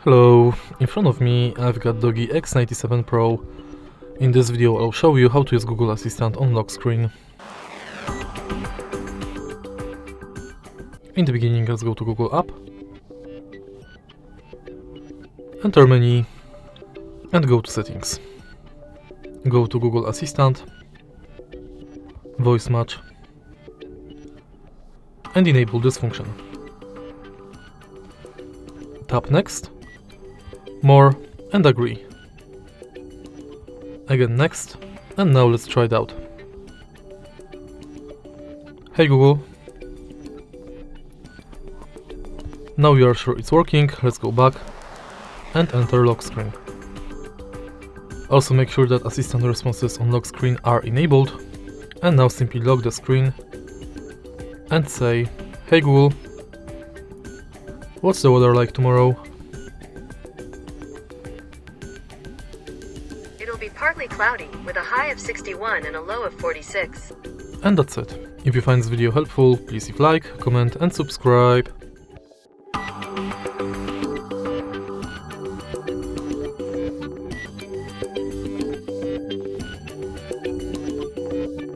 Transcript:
Hello, in front of me I've got DOOGEE X97 Pro. In this video I'll show you how to use Google Assistant on lock screen. In the beginning let's go to Google app, enter menu and go to settings. Go to Google Assistant, voice match and enable this function. Tap next, more and agree. Again next, and now let's try it out. Hey Google. Now you are sure it's working, let's go back and enter lock screen. Also make sure that assistant responses on lock screen are enabled, and now simply lock the screen and say, hey Google, what's the weather like tomorrow? It'll be partly cloudy, with a high of 61 and a low of 46. And that's it. If you find this video helpful, please leave a like, comment and subscribe.